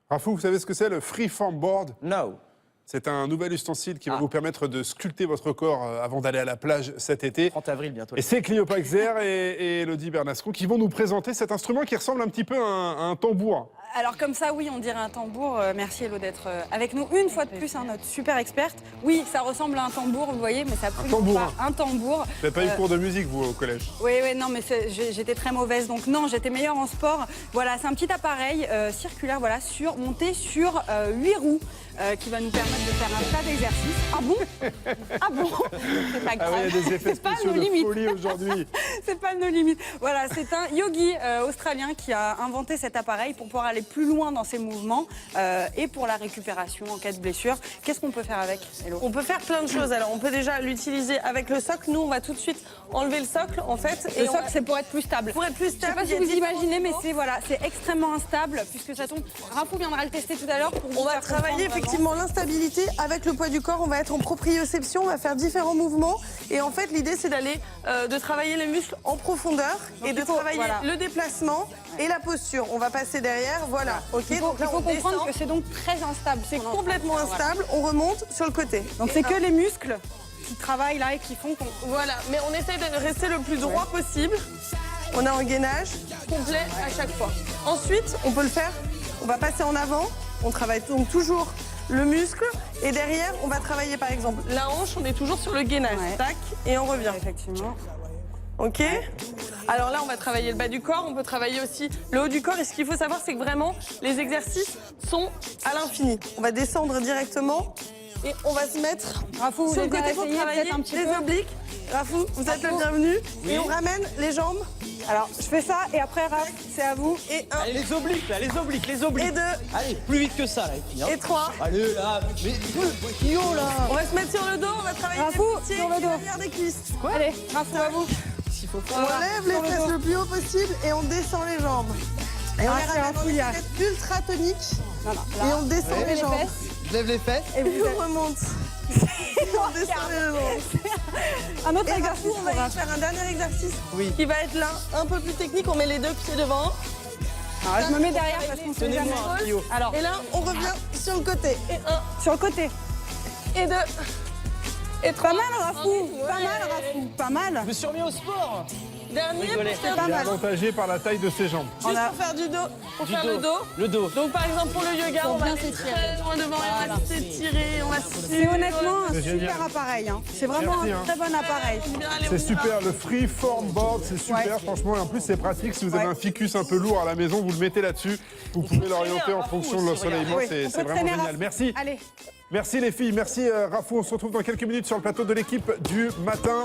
Rafou, vous savez ce que c'est le freeform board? No. C'est un nouvel ustensile qui va vous permettre de sculpter votre corps avant d'aller à la plage cet été. 30 avril bientôt. Et c'est Clio Paxer et Elodie Bernascon qui vont nous présenter cet instrument qui ressemble un petit peu à un tambour. Alors comme ça, oui, on dirait un tambour. Merci Elo d'être avec nous une fois de plus, hein, notre super experte. Oui, ça ressemble à un tambour, vous voyez, mais c'est absolument pas un tambour. Vous n'avez pas eu cours de musique, vous, au collège? Oui, non, mais j'étais très mauvaise, donc non, j'étais meilleure en sport. Voilà, c'est un petit appareil circulaire, voilà, monté sur 8 roues, qui va nous permettre de faire un tas d'exercices. Ah bon? Ah bon? C'est pas grave. Ah oui, il y a des effets spéciaux de folie aujourd'hui. C'est pas nos limites. Voilà, c'est un yogi australien qui a inventé cet appareil pour pouvoir aller plus loin dans ses mouvements et pour la récupération en cas de blessure. Qu'est-ce qu'on peut faire avec, Hello? On peut faire plein de choses. Alors, on peut déjà l'utiliser avec le socle. Nous, on va tout de suite enlever le socle, en fait. Le socle, c'est pour être plus stable. Pour être plus stable. Je sais pas si vous imaginez, mais c'est extrêmement instable puisque ça tombe. Rafou viendra le tester tout à l'heure. On va travailler effectivement l'instabilité avec le poids du corps. On va être en proprioception, on va faire différents mouvements. Et en fait, l'idée, c'est d'aller de travailler les muscles en profondeur et de travailler le déplacement et la posture. On va passer derrière, voilà. Ok. Il faut comprendre que c'est donc très instable. C'est complètement instable. On remonte sur le côté. Donc c'est que les muscles qui travaillent là et qui font qu'on... Voilà, mais on essaye de rester le plus droit possible. On a un gainage complet à chaque fois. Ensuite, on peut le faire, on va passer en avant. On travaille donc toujours le muscle. Et derrière, on va travailler par exemple la hanche. On est toujours sur le gainage. Tac, et on revient. Effectivement. Ok. Alors là, on va travailler le bas du corps. On peut travailler aussi le haut du corps. Et ce qu'il faut savoir, c'est que vraiment, les exercices sont à l'infini. On va descendre directement. Et on va se mettre Rafou, sur le côté pour travailler les obliques. Rafou, vous êtes le bienvenu. Oui. Et on ramène les jambes. Alors, je fais ça et après, Raf, c'est à vous. Et un. Allez, les obliques, là, les obliques. Et deux. Allez, plus vite que ça, là, les filles. Hein. Et trois. Allez, là, mais Clio, là. On va se mettre sur le dos, on va travailler Rafou, les pieds sur le dos. l'arrière des cuisses. Quoi? Allez, Rafou, à vous. On lève les fesses le plus haut possible et on descend les jambes. Et on les ramène en échelle ultra tonique. Et on descend les jambes. Je lève les fesses. Et on remonte. On descend les jambes. Un autre Et exercice. Rafou, on va faire un dernier exercice qui va être là, un peu plus technique. On met les deux pieds devant. Alors, je me mets derrière parce qu'on se met jamais. Alors, et là, on revient sur le côté. Et un, Sur le côté. et deux, et trois. Pas mal, Rafou. Pas mal, Rafou. Pas mal. Je me suis remis au sport. Dernier pour Rigolez. faire Pas Il est mal. avantagé par la taille de ses jambes. juste pour faire du dos. Pour faire le dos. Le dos. Donc par exemple pour le yoga, on va bien aller s'étirer. très loin devant et on va s'étirer, on va C'est honnêtement un C'est super génial. appareil. Hein. C'est vraiment Merci, un hein. très bon appareil. C'est super, le freeform board, c'est super, franchement, et en plus c'est pratique, si vous avez un ficus un peu lourd à la maison, vous le mettez là-dessus, vous pouvez l'orienter en fonction de l'ensoleillement, Oui, c'est on peut vraiment traîner, génial. Rafou. Merci, Allez. merci les filles, merci Rafou, on se retrouve dans quelques minutes sur le plateau de l'équipe du matin.